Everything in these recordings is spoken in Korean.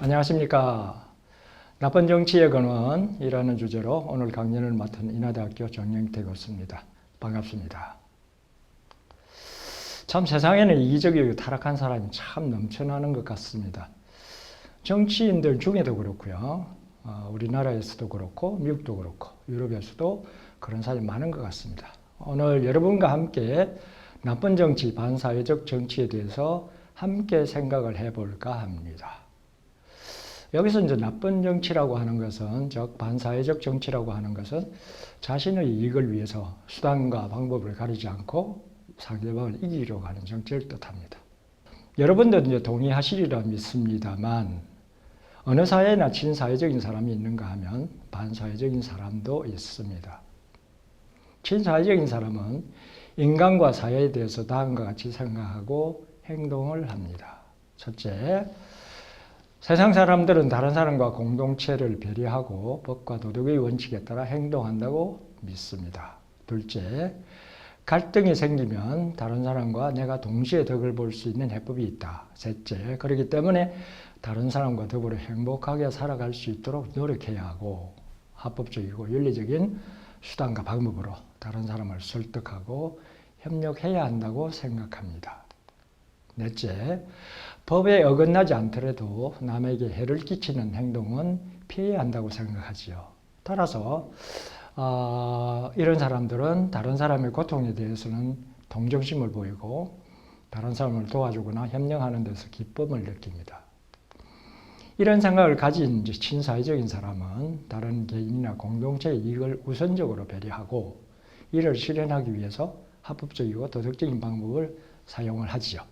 안녕하십니까. 나쁜 정치의 근원이라는 주제로 오늘 강연을 맡은 인하대학교 정영태 교수입니다. 반갑습니다. 참 세상에는 이기적이고 타락한 사람이 참 넘쳐나는 것 같습니다. 정치인들 중에도 그렇고요. 우리나라에서도 그렇고 미국도 그렇고 유럽에서도 그런 사람이 많은 것 같습니다. 오늘 여러분과 함께 나쁜 정치, 반사회적 정치에 대해서 함께 생각을 해볼까 합니다. 여기서 이제 나쁜 정치라고 하는 것은, 즉 반사회적 정치라고 하는 것은 자신의 이익을 위해서 수단과 방법을 가리지 않고 상대방을 이기려고 하는 정치를 뜻합니다. 여러분들도 이제 동의하시리라 믿습니다만 어느 사회나 친사회적인 사람이 있는가 하면 반사회적인 사람도 있습니다. 친사회적인 사람은 인간과 사회에 대해서 다음과 같이 생각하고 행동을 합니다. 첫째, 세상 사람들은 다른 사람과 공동체를 배려하고 법과 도덕의 원칙에 따라 행동한다고 믿습니다. 둘째, 갈등이 생기면 다른 사람과 내가 동시에 덕을 볼 수 있는 해법이 있다. 셋째, 그렇기 때문에 다른 사람과 더불어 행복하게 살아갈 수 있도록 노력해야 하고 합법적이고 윤리적인 수단과 방법으로 다른 사람을 설득하고 협력해야 한다고 생각합니다. 넷째, 법에 어긋나지 않더라도 남에게 해를 끼치는 행동은 피해야 한다고 생각하지요. 따라서 이런 사람들은 다른 사람의 고통에 대해서는 동정심을 보이고 다른 사람을 도와주거나 협력하는 데서 기쁨을 느낍니다. 이런 생각을 가진 친사회적인 사람은 다른 개인이나 공동체의 이익을 우선적으로 배려하고 이를 실현하기 위해서 합법적이고 도덕적인 방법을 사용을 하지요.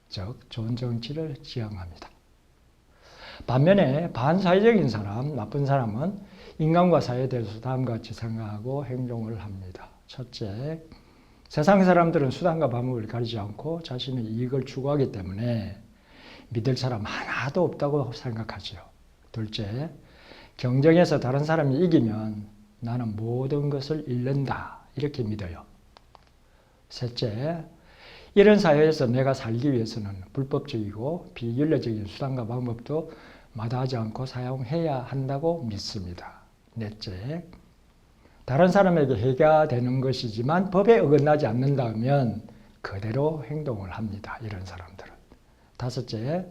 즉 좋은 정치를 지향합니다. 반면에 반사회적인 사람, 나쁜 사람은 인간과 사회에 대해서 다음과 같이 생각하고 행동을 합니다. 첫째, 세상 사람들은 수단과 방법을 가리지 않고 자신의 이익을 추구하기 때문에 믿을 사람 하나도 없다고 생각하죠. 둘째, 경쟁에서 다른 사람이 이기면 나는 모든 것을 잃는다 이렇게 믿어요. 셋째, 이런 사회에서 내가 살기 위해서는 불법적이고 비윤리적인 수단과 방법도 마다하지 않고 사용해야 한다고 믿습니다. 넷째, 다른 사람에게 해가 되는 것이지만 법에 어긋나지 않는다면 그대로 행동을 합니다. 이런 사람들은. 다섯째,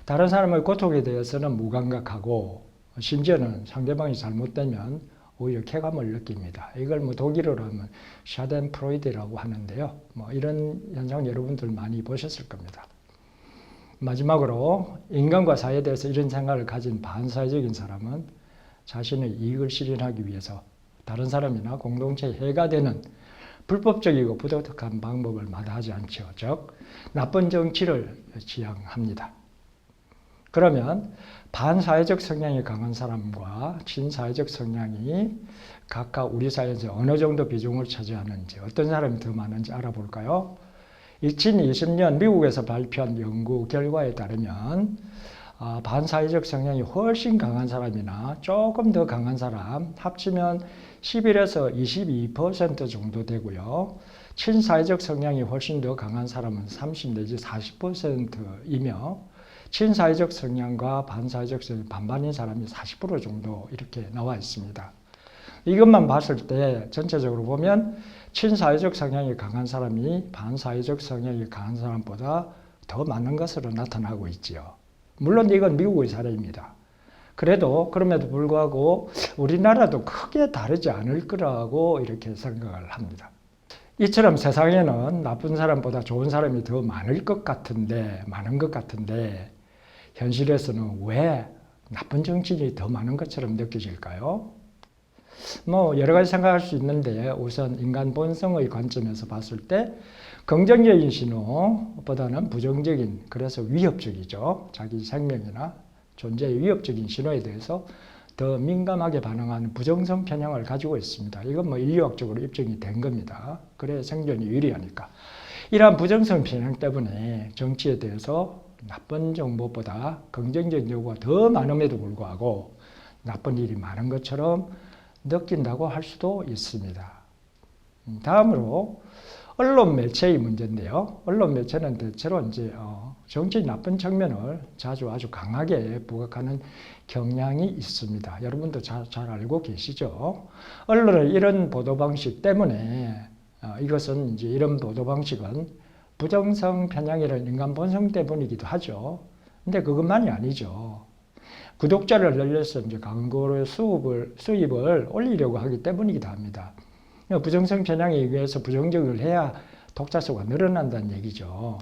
다른 사람의 고통에 대해서는 무감각하고 심지어는 상대방이 잘못되면 오히려 쾌감을 느낍니다. 이걸 독일어로 하면 샤덴프로이드라고 하는데요. 이런 현상 여러분들 많이 보셨을 겁니다. 마지막으로 인간과 사회에 대해서 이런 생각을 가진 반사회적인 사람은 자신의 이익을 실현하기 위해서 다른 사람이나 공동체에 해가 되는 불법적이고 부도덕한 방법을 마다하지 않죠. 즉 나쁜 정치를 지향합니다. 그러면 반사회적 성향이 강한 사람과 친사회적 성향이 각각 우리 사회에서 어느 정도 비중을 차지하는지, 어떤 사람이 더 많은지 알아볼까요? 2020년 미국에서 발표한 연구 결과에 따르면 반사회적 성향이 훨씬 강한 사람이나 조금 더 강한 사람 합치면 11에서 22% 정도 되고요. 친사회적 성향이 훨씬 더 강한 사람은 30 내지 40%이며 친사회적 성향과 반사회적 성향 반반인 사람이 40% 정도 이렇게 나와 있습니다. 이것만 봤을 때 전체적으로 보면 친사회적 성향이 강한 사람이 반사회적 성향이 강한 사람보다 더 많은 것으로 나타나고 있지요. 물론 이건 미국의 사례입니다. 그럼에도 불구하고 우리나라도 크게 다르지 않을 거라고 이렇게 생각을 합니다. 이처럼 세상에는 나쁜 사람보다 좋은 사람이 더 많은 것 같은데 현실에서는 왜 나쁜 정치인이 더 많은 것처럼 느껴질까요? 여러 가지 생각할 수 있는데 우선 인간 본성의 관점에서 봤을 때 긍정적인 신호보다는 부정적인, 그래서 위협적이죠. 자기 생명이나 존재의 위협적인 신호에 대해서 더 민감하게 반응하는 부정성 편향을 가지고 있습니다. 이건 인류학적으로 입증이 된 겁니다. 그래 생존이 유리하니까. 이러한 부정성 편향 때문에 정치에 대해서 나쁜 정보보다 긍정적인 요구가 더 많음에도 불구하고 나쁜 일이 많은 것처럼 느낀다고 할 수도 있습니다. 다음으로 언론 매체의 문제인데요. 언론 매체는 대체로 이제 정치 나쁜 측면을 자주 아주 강하게 부각하는 경향이 있습니다. 여러분도 잘 알고 계시죠? 언론의 이런 보도 방식 때문에 이것은 이제 이런 보도 방식은 부정성 편향이라는 인간 본성 때문이기도 하죠. 근데 그것만이 아니죠. 구독자를 늘려서 이제 광고의 수입을 올리려고 하기 때문이기도 합니다. 부정성 편향에 의해서 부정적을 해야 독자 수가 늘어난다는 얘기죠.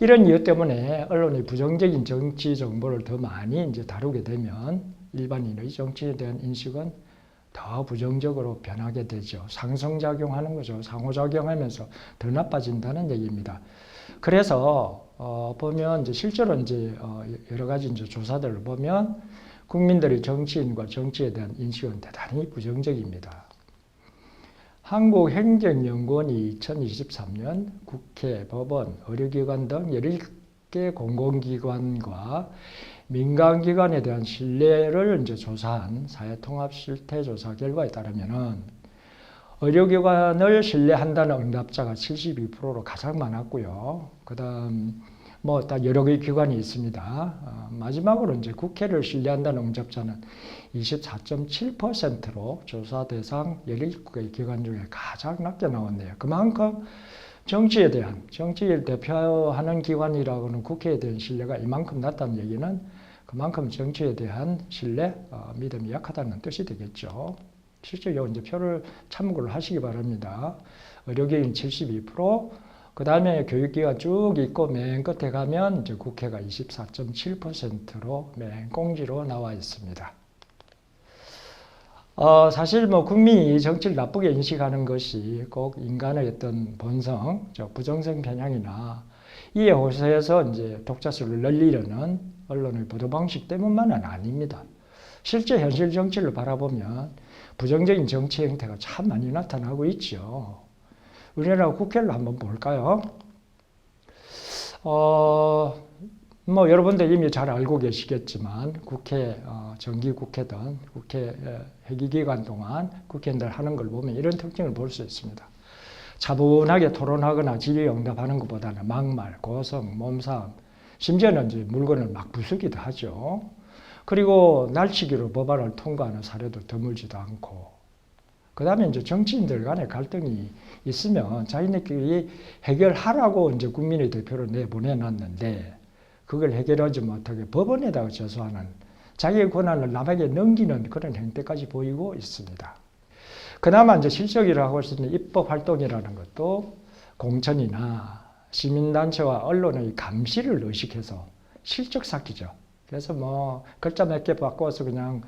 이런 이유 때문에 언론이 부정적인 정치 정보를 더 많이 이제 다루게 되면 일반인의 정치에 대한 인식은 더 부정적으로 변하게 되죠. 상승작용하는 거죠. 상호작용하면서 더 나빠진다는 얘기입니다. 그래서 보면 이제 실제로 이제 여러 가지 이제 조사들을 보면 국민들의 정치인과 정치에 대한 인식은 대단히 부정적입니다. 한국행정연구원이 2023년 국회, 법원, 의료기관 등 17개 공공기관과 민간기관에 대한 신뢰를 이제 조사한 사회통합실태조사 결과에 따르면은 의료기관을 신뢰한다는 응답자가 72%로 가장 많았고요. 그다음 뭐 딱 여러 개의 기관이 있습니다. 마지막으로 이제 국회를 신뢰한다는 응답자는 24.7%로 조사 대상 17개의 기관 중에 가장 낮게 나왔네요. 그만큼 정치를 대표하는 기관이라고는 국회에 대한 신뢰가 이만큼 낮다는 얘기는 그만큼 정치에 대한 신뢰, 믿음이 약하다는 뜻이 되겠죠. 실제 이제 표를 참고를 하시기 바랍니다. 의료계인 72%, 그 다음에 교육기관 쭉 있고 맨 끝에 가면 이제 국회가 24.7%로 맨 꽁지로 나와 있습니다. 사실 뭐 국민이 정치를 나쁘게 인식하는 것이 꼭 인간의 어떤 본성, 부정성 편향이나 이에 호소해서 이제 독자 수를 늘리려는 언론의 보도 방식 때문만은 아닙니다. 실제 현실 정치를 바라보면 부정적인 정치 행태가 참 많이 나타나고 있죠. 우리나라 국회를 한번 볼까요? 뭐 여러분들 이미 잘 알고 계시겠지만 국회, 정기국회든 국회 회기기간 동안 국회의원들 하는 걸 보면 이런 특징을 볼 수 있습니다. 차분하게 토론하거나 질의응답하는 것보다는 막말, 고성, 몸싸움, 심지어는 이제 물건을 막 부수기도 하죠. 그리고 날치기로 법안을 통과하는 사례도 드물지도 않고, 그 다음에 이제 정치인들 간의 갈등이 있으면 자기네끼리 해결하라고 이제 국민의 대표를 내보내놨는데 그걸 해결하지 못하게 법원에다가 제소하는, 자기의 권한을 남에게 넘기는 그런 행태까지 보이고 있습니다. 그나마 이제 실적이라고 할 수 있는 입법 활동이라는 것도 공천이나 시민단체와 언론의 감시를 의식해서 실적 쌓기죠. 그래서 뭐 글자 몇 개 바꿔서 그냥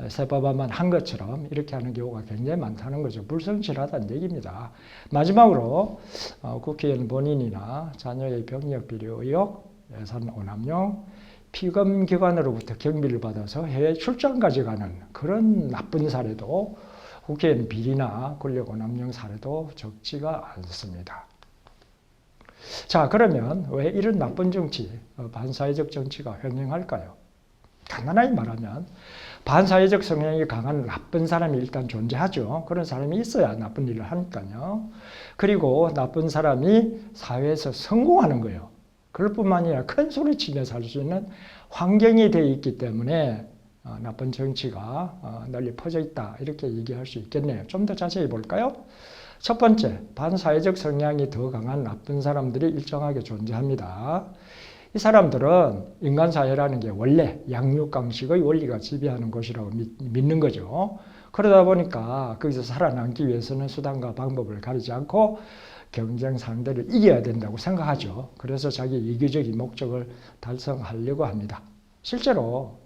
세법안만 한 것처럼 이렇게 하는 경우가 굉장히 많다는 거죠. 불성실하다는 얘기입니다. 마지막으로 국회의원 본인이나 자녀의 병역 비리 의혹, 예산 오남용, 피검기관으로부터 경비를 받아서 해외 출장까지 가는 그런 나쁜 사례도, 국회의원 비리나 권력 오남용 사례도 적지가 않습니다. 자, 그러면 왜 이런 나쁜 정치, 반사회적 정치가 횡행할까요? 간단하게 말하면 반사회적 성향이 강한 나쁜 사람이 일단 존재하죠. 그런 사람이 있어야 나쁜 일을 하니까요. 그리고 나쁜 사람이 사회에서 성공하는 거예요. 그럴 뿐만 아니라 큰 소리치면서 할 수 있는 환경이 되어 있기 때문에 나쁜 정치가 널리 퍼져 있다, 이렇게 얘기할 수 있겠네요. 좀 더 자세히 볼까요? 첫 번째, 반사회적 성향이 더 강한 나쁜 사람들이 일정하게 존재합니다. 이 사람들은 인간사회라는 게 원래 양육강식의 원리가 지배하는 것이라고 믿는 거죠. 그러다 보니까 거기서 살아남기 위해서는 수단과 방법을 가리지 않고 경쟁 상대를 이겨야 된다고 생각하죠. 그래서 자기 이기적인 목적을 달성하려고 합니다. 실제로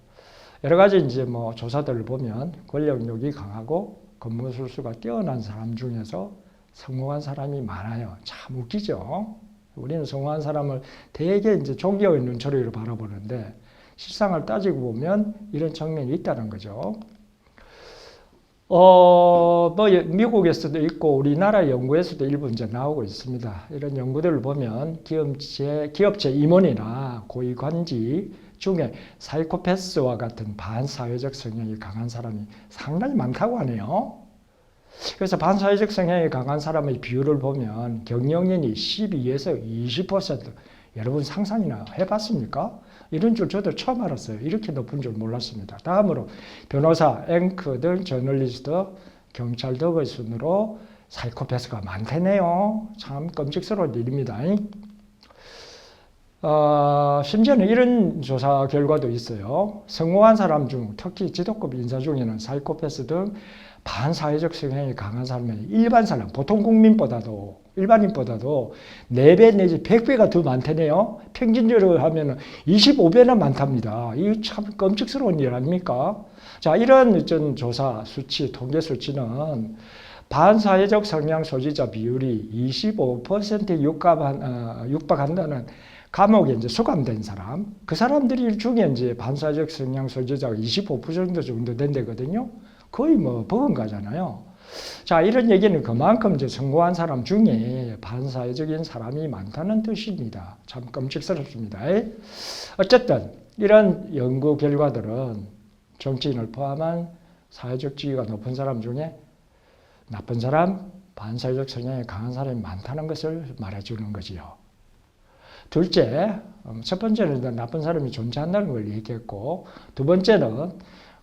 여러 가지 이제 뭐 조사들을 보면 권력욕이 강하고 권무술수가 뛰어난 사람 중에서 성공한 사람이 많아요. 참 웃기죠. 우리는 성공한 사람을 되게 이제 종교의 눈초리로 바라보는데 실상을 따지고 보면 이런 측면이 있다는 거죠. 뭐 미국에서도 있고 우리나라 연구에서도 일부 이제 나오고 있습니다. 이런 연구들을 보면 기업체 임원이나 고위관직 중에 사이코패스와 같은 반사회적 성향이 강한 사람이 상당히 많다고 하네요. 그래서 반사회적 성향이 강한 사람의 비율을 보면 경영인이 12에서 20%. 여러분 상상이나 해봤습니까? 이런 줄 저도 처음 알았어요. 이렇게 높은 줄 몰랐습니다. 다음으로 변호사, 앵커 등 저널리스트, 경찰 등의 순으로 사이코패스가 많다네요. 참 끔찍스러운 일입니다. 심지어는 이런 조사 결과도 있어요. 성공한 사람 중, 특히 지도급 인사 중에는 사이코패스 등 반사회적 성향이 강한 사람이 일반 사람, 보통 국민보다도, 일반인보다도 4배 내지 100배가 더 많다네요. 평균적으로 하면 25배나 많답니다. 이 참 끔찍스러운 일 아닙니까? 자, 이런 어떤 조사 수치, 통계 수치는 반사회적 성향 소지자 비율이 25%에 육박한다는 감옥에 이제 수감된 사람, 그 사람들이 중에 이제 반사회적 성향 소지자가 25% 정도 된다거든요. 거의 뭐 버금가잖아요. 자, 이런 얘기는 그만큼 이제 성공한 사람 중에 반사회적인 사람이 많다는 뜻입니다. 참 끔찍스럽습니다. 어쨌든 이런 연구 결과들은 정치인을 포함한 사회적 지위가 높은 사람 중에 나쁜 사람, 반사회적 성향이 강한 사람이 많다는 것을 말해주는 거지요. 둘째, 첫 번째는 나쁜 사람이 존재한다는 걸 얘기했고, 두 번째는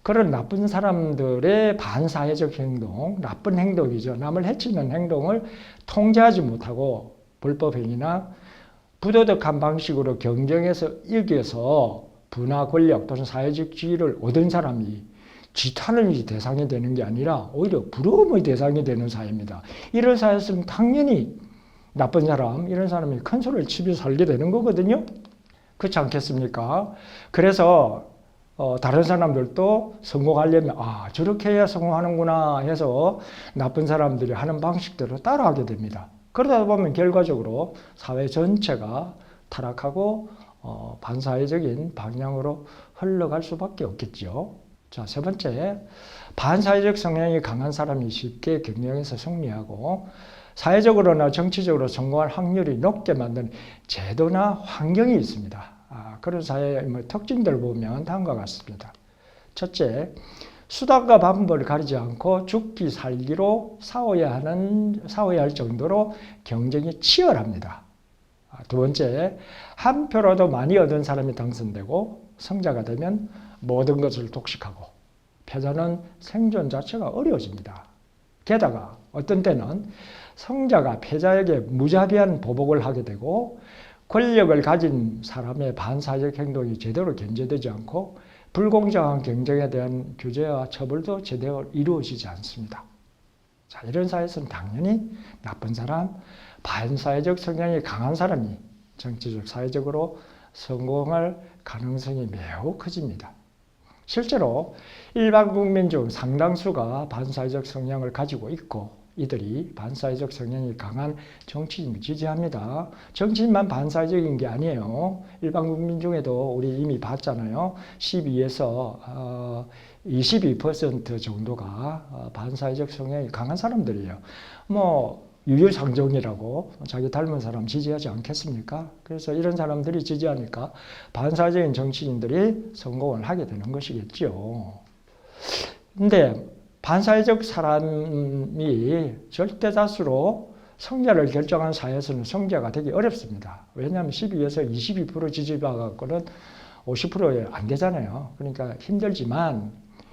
그런 나쁜 사람들의 반사회적 행동, 나쁜 행동이죠. 남을 해치는 행동을 통제하지 못하고 불법 행위나 부도덕한 방식으로 경쟁에서 이겨서 부나 권력 또는 사회적 지위를 얻은 사람이 지탄의 대상이 되는 게 아니라 오히려 부러움의 대상이 되는 사회입니다. 이런 사회에서는 당연히 나쁜 사람, 이런 사람이 큰 소리를 치면서 살게 되는 거거든요. 그렇지 않겠습니까? 그래서 다른 사람들도 성공하려면 저렇게 해야 성공하는구나 해서 나쁜 사람들이 하는 방식대로 따라하게 됩니다. 그러다 보면 결과적으로 사회 전체가 타락하고 반사회적인 방향으로 흘러갈 수밖에 없겠죠. 자, 세 번째, 반사회적 성향이 강한 사람이 쉽게 경영에서 승리하고 사회적으로나 정치적으로 성공할 확률이 높게 만드는 제도나 환경이 있습니다. 그런 사회의 특징들을 보면 다음과 같습니다. 첫째, 수단과 방법을 가리지 않고 죽기 살기로 싸워야 할 정도로 경쟁이 치열합니다. 두 번째, 한 표라도 많이 얻은 사람이 당선되고 승자가 되면 모든 것을 독식하고 패자는 생존 자체가 어려워집니다. 게다가 어떤 때는 승자가 패자에게 무자비한 보복을 하게 되고 권력을 가진 사람의 반사회적 행동이 제대로 견제되지 않고 불공정한 경쟁에 대한 규제와 처벌도 제대로 이루어지지 않습니다. 자, 이런 사회에서는 당연히 나쁜 사람, 반사회적 성향이 강한 사람이 정치적, 사회적으로 성공할 가능성이 매우 커집니다. 실제로 일반 국민 중 상당수가 반사회적 성향을 가지고 있고 이들이 반사회적 성향이 강한 정치인을 지지합니다. 정치인만 반사회적인 게 아니에요. 일반 국민 중에도 우리 이미 봤잖아요. 12에서 22% 정도가 반사회적 성향이 강한 사람들이에요. 유유상종이라고 자기 닮은 사람 지지하지 않겠습니까? 그래서 이런 사람들이 지지하니까 반사회적인 정치인들이 성공을 하게 되는 것이겠죠. 근데 반사회적 사람이 절대다수로 승자를 결정한 사회에서는 승자가 되기 어렵습니다. 왜냐하면 12에서 22% 지지받았고는 50%에 안 되잖아요. 그러니까 힘들지만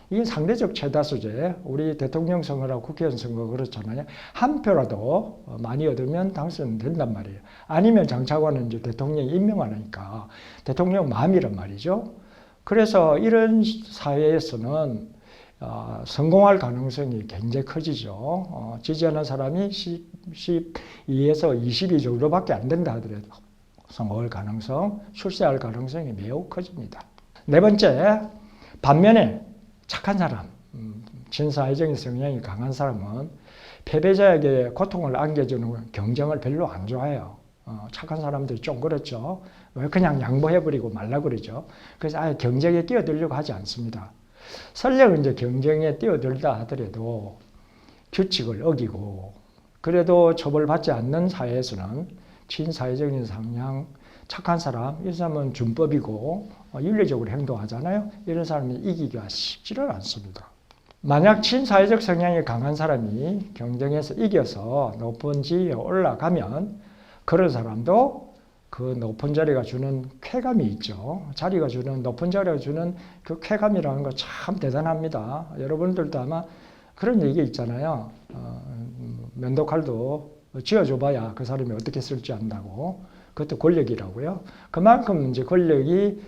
이게 상대적 최다수제. 우리 대통령 선거나 국회의원 선거 그렇잖아요. 한 표라도 많이 얻으면 당선된단 말이에요. 아니면 장차관은 이제 대통령이 임명하니까 대통령 마음이란 말이죠. 그래서 이런 사회에서는 성공할 가능성이 굉장히 커지죠. 지지하는 사람이 12에서 22 정도밖에 안 된다 하더라도 성공할 가능성, 출세할 가능성이 매우 커집니다. 네 번째, 반면에 착한 사람, 친사회적인 성향이 강한 사람은 패배자에게 고통을 안겨주는 경쟁을 별로 안 좋아해요. 착한 사람들이 좀 그렇죠. 왜 그냥 양보해버리고 말라 그러죠. 그래서 아예 경쟁에 끼어들려고 하지 않습니다. 설령 이제 경쟁에 뛰어들다 하더라도 규칙을 어기고 그래도 처벌받지 않는 사회에서는 친사회적인 성향, 착한 사람, 이 사람은 준법이고 윤리적으로 행동하잖아요. 이런 사람이 이기기가 쉽지는 않습니다. 만약 친사회적 성향이 강한 사람이 경쟁에서 이겨서 높은 지위에 올라가면 그런 사람도 그 높은 자리가 주는 쾌감이 있죠. 자리가 주는, 높은 자리가 주는 그 쾌감이라는 거 참 대단합니다. 여러분들도 아마 그런 얘기 있잖아요. 면도칼도 쥐어줘봐야 그 사람이 어떻게 쓸지 안다고. 그것도 권력이라고요. 그만큼 이제 권력이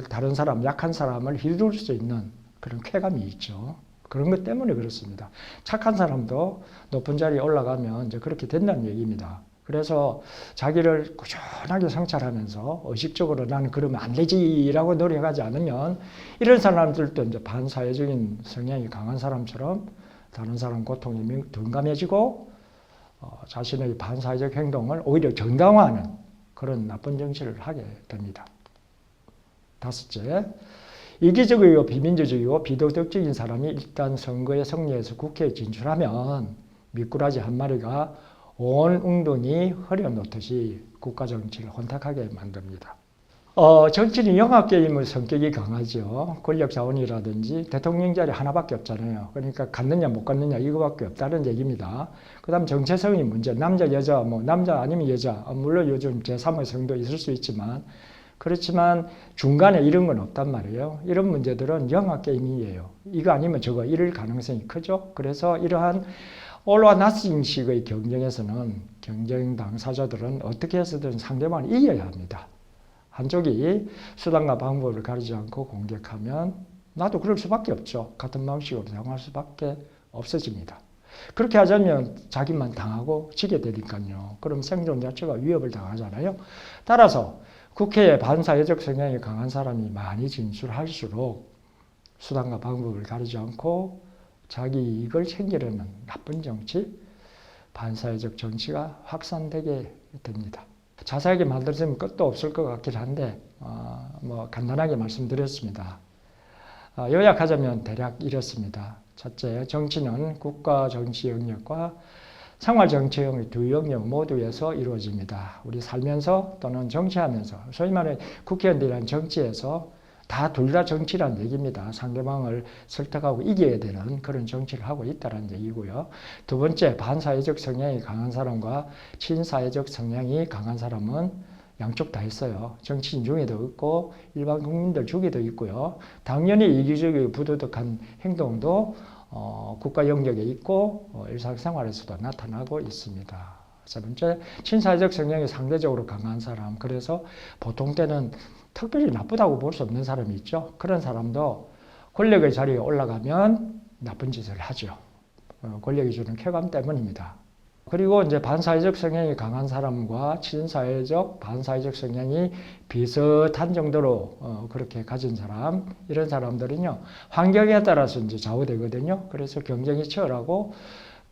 다른 사람, 약한 사람을 휘두를 수 있는 그런 쾌감이 있죠. 그런 것 때문에 그렇습니다. 착한 사람도 높은 자리에 올라가면 이제 그렇게 된다는 얘기입니다. 그래서 자기를 꾸준하게 성찰하면서 의식적으로 나는 그러면 안 되지라고 노력하지 않으면 이런 사람들도 이제 반사회적인 성향이 강한 사람처럼 다른 사람 고통에 둔감해지고 자신의 반사회적 행동을 오히려 정당화하는 그런 나쁜 정치를 하게 됩니다. 다섯째, 이기적이고 비민주적이고 비도덕적인 사람이 일단 선거에 승리해서 국회에 진출하면 미꾸라지 한 마리가 온 웅덩이 흐려놓듯이 국가 정치를 혼탁하게 만듭니다. 정치는 영화게임의 성격이 강하죠. 권력 자원이라든지 대통령 자리 하나밖에 없잖아요. 그러니까 갖느냐 못 갖느냐 이거밖에 없다는 얘기입니다. 그 다음 정체성이 문제. 남자 여자 뭐 남자 아니면 여자 물론 요즘 제3의 성도 있을 수 있지만 그렇지만 중간에 이런 건 없단 말이에요. 이런 문제들은 영화게임이에요. 이거 아니면 저거 이럴 가능성이 크죠. 그래서 이러한 올와 나싱식의 경쟁에서는 경쟁 당사자들은 어떻게 해서든 상대방을 이겨야 합니다. 한쪽이 수단과 방법을 가리지 않고 공격하면 나도 그럴 수밖에 없죠. 같은 방식으로 대응할 수밖에 없어집니다. 그렇게 하자면 자기만 당하고 지게 되니까요. 그럼 생존 자체가 위협을 당하잖아요. 따라서 국회에 반사회적 성향이 강한 사람이 많이 진출할수록 수단과 방법을 가리지 않고 자기 이익을 챙기려는 나쁜 정치, 반사회적 정치가 확산되게 됩니다. 자세하게 말씀드리면 끝도 없을 것 같긴 한데 뭐 간단하게 말씀드렸습니다. 요약하자면 대략 이렇습니다. 첫째, 정치는 국가 정치 영역과 생활 정치 영역 두 영역 모두에서 이루어집니다. 우리 살면서 또는 정치하면서 소위 말해 국회의원들이란 정치에서 다 둘 다 정치란 얘기입니다. 상대방을 설득하고 이겨야 되는 그런 정치를 하고 있다는 얘기고요. 두 번째, 반사회적 성향이 강한 사람과 친사회적 성향이 강한 사람은 양쪽 다 있어요. 정치인 중에도 있고 일반 국민들 중에도 있고요. 당연히 이기적이고 부도덕한 행동도 국가 영역에 있고 일상생활에서도 나타나고 있습니다. 세 번째, 친사회적 성향이 상대적으로 강한 사람. 그래서 보통 때는 특별히 나쁘다고 볼 수 없는 사람이 있죠. 그런 사람도 권력의 자리에 올라가면 나쁜 짓을 하죠. 권력이 주는 쾌감 때문입니다. 그리고 이제 반사회적 성향이 강한 사람과 친사회적, 반사회적 성향이 비슷한 정도로 그렇게 가진 사람, 이런 사람들은요, 환경에 따라서 이제 좌우되거든요. 그래서 경쟁이 치열하고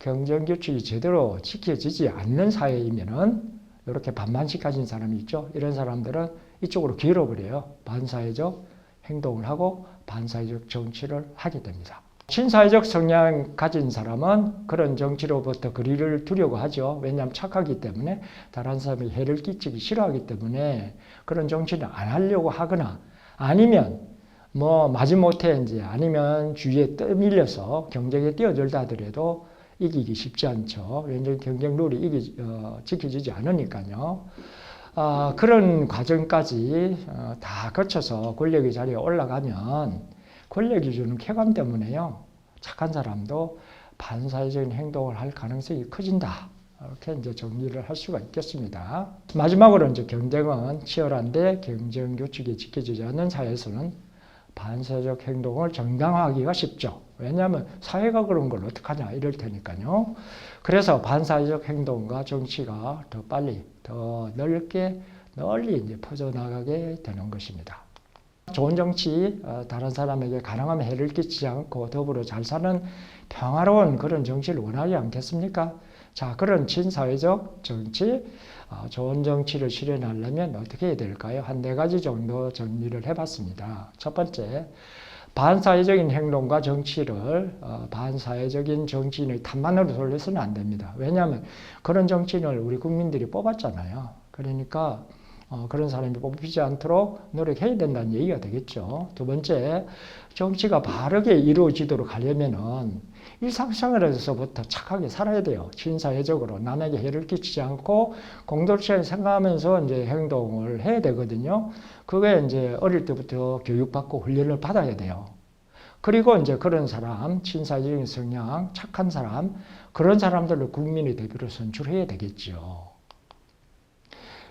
경쟁 규칙이 제대로 지켜지지 않는 사회이면은 이렇게 반반씩 가진 사람이 있죠. 이런 사람들은 이쪽으로 기울어버려요. 반사회적 행동을 하고 반사회적 정치를 하게 됩니다. 친사회적 성향 가진 사람은 그런 정치로부터 거리를 두려고 하죠. 왜냐하면 착하기 때문에 다른 사람이 해를 끼치기 싫어하기 때문에 그런 정치는 안 하려고 하거나 아니면 뭐 마지못해 이제 아니면 주위에 떠밀려서 경쟁에 뛰어들다 하더라도 이기기 쉽지 않죠. 왜냐하면 경쟁 룰이 지켜지지 않으니까요. 그런 과정까지 다 거쳐서 권력의 자리에 올라가면 권력이 주는 쾌감 때문에요. 착한 사람도 반사회적인 행동을 할 가능성이 커진다. 이렇게 이제 정리를 할 수가 있겠습니다. 마지막으로 이제 경쟁은 치열한데 경쟁 규칙이 지켜지지 않는 사회에서는 반사회적 행동을 정당화하기가 쉽죠. 왜냐하면 사회가 그런 걸 어떡하냐 이럴 테니까요. 그래서 반사회적 행동과 정치가 더 빨리, 더 넓게, 널리 이제 퍼져나가게 되는 것입니다. 좋은 정치, 다른 사람에게 가능하면 해를 끼치지 않고 더불어 잘 사는 평화로운 그런 정치를 원하지 않겠습니까? 자, 그런 친사회적 정치, 좋은 정치를 실현하려면 어떻게 해야 될까요? 한 4가지 정도 정리를 해봤습니다. 첫 번째, 반사회적인 행동과 정치를 반사회적인 정치인의 탓만으로 돌려서는 안 됩니다. 왜냐하면 그런 정치인을 우리 국민들이 뽑았잖아요. 그러니까 그런 사람이 뽑히지 않도록 노력해야 된다는 얘기가 되겠죠. 두 번째, 정치가 바르게 이루어지도록 하려면은 일상생활에서부터 착하게 살아야 돼요. 신사회적으로 남에게 해를 끼치지 않고 공동체를 생각하면서 이제 행동을 해야 되거든요. 그게 이제 어릴 때부터 교육받고 훈련을 받아야 돼요. 그리고 이제 그런 사람, 친사적인 성향, 착한 사람, 그런 사람들을 국민의 대표로 선출해야 되겠죠.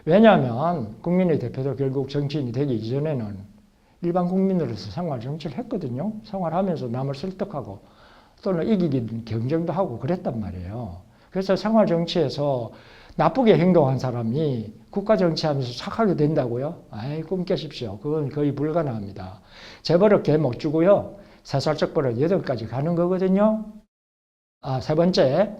왜냐하면 국민의 대표도 결국 정치인이 되기 이전에는 일반 국민으로서 생활 정치를 했거든요. 생활하면서 남을 설득하고 또는 이기기 경쟁도 하고 그랬단 말이에요. 그래서 생활 정치에서 나쁘게 행동한 사람이 국가 정치하면서 착하게 된다고요? 아이, 꿈 깨십시오. 그건 거의 불가능합니다. 재벌은 개 못 주고요. 세살적 버릇 8까지 가는 거거든요. 세 번째,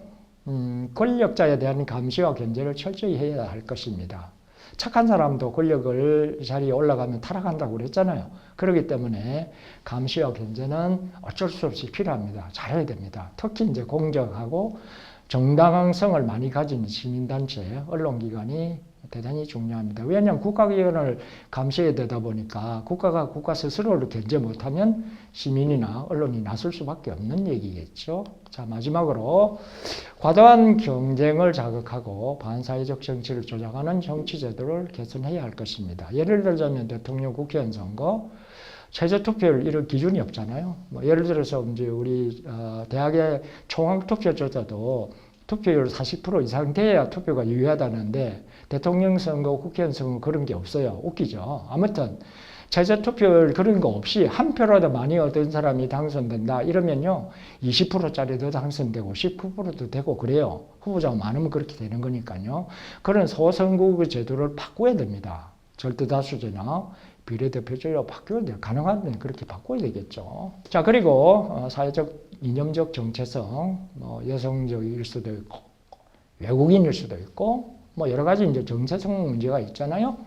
권력자에 대한 감시와 견제를 철저히 해야 할 것입니다. 착한 사람도 권력을 자리에 올라가면 타락한다고 그랬잖아요. 그렇기 때문에 감시와 견제는 어쩔 수 없이 필요합니다. 잘해야 됩니다. 특히 이제 공정하고 정당성을 많이 가진 시민단체, 언론기관이 대단히 중요합니다. 왜냐하면 국가기관을 감시해야 되다 보니까 국가가 국가 스스로를 견제 못하면 시민이나 언론이 나설 수밖에 없는 얘기겠죠. 자, 마지막으로 과도한 경쟁을 자극하고 반사회적 정치를 조장하는 정치제도를 개선해야 할 것입니다. 예를 들자면 대통령, 국회의원 선거, 최저투표율 이런 기준이 없잖아요. 예를 들어서 이제 우리 대학의 총학투표조차도 투표율 40% 이상 돼야 투표가 유효하다는데 대통령 선거, 국회의원 선거 그런 게 없어요. 웃기죠. 아무튼 최저투표율 그런 거 없이 한 표라도 많이 얻은 사람이 당선된다 이러면요 20%짜리도 당선되고 19%도 되고 그래요. 후보자가 많으면 그렇게 되는 거니까요. 그런 소선거 제도를 바꿔야 됩니다. 절대다수제나 비례대표제로 바뀌어야 돼요. 가능하면 그렇게 바꿔야 되겠죠. 자, 그리고 사회적 이념적 정체성, 여성적일 수도 있고 외국인일 수도 있고 여러 가지 이제 정체성 문제가 있잖아요.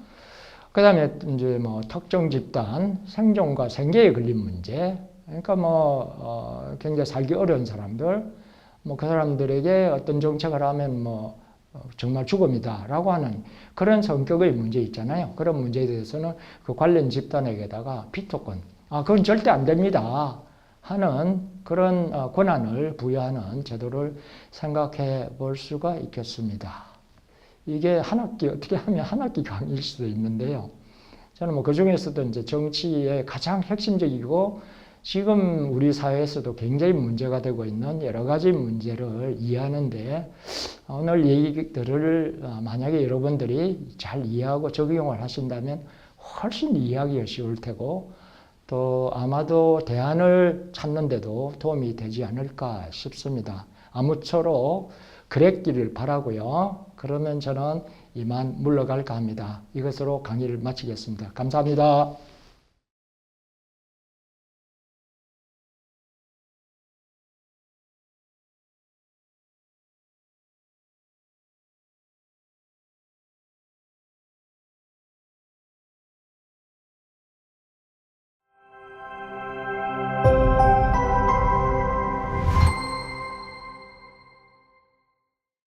그 다음에 이제 특정 집단 생존과 생계에 걸린 문제. 그러니까 굉장히 살기 어려운 사람들, 그 사람들에게 어떤 정책을 하면 정말 죽음이다라고 하는 그런 성격의 문제 있잖아요. 그런 문제에 대해서는 그 관련 집단에게다가 피토권, 그건 절대 안 됩니다 하는 그런 권한을 부여하는 제도를 생각해 볼 수가 있겠습니다. 이게 한 학기, 어떻게 하면 한 학기 강의일 수도 있는데요. 저는 그 중에서도 이제 정치의 가장 핵심적이고 지금 우리 사회에서도 굉장히 문제가 되고 있는 여러 가지 문제를 이해하는데 오늘 얘기들을 만약에 여러분들이 잘 이해하고 적용을 하신다면 훨씬 이해하기가 쉬울 테고 또 아마도 대안을 찾는 데도 도움이 되지 않을까 싶습니다. 아무쪼록 그랬기를 바라고요. 그러면 저는 이만 물러갈까 합니다. 이것으로 강의를 마치겠습니다. 감사합니다.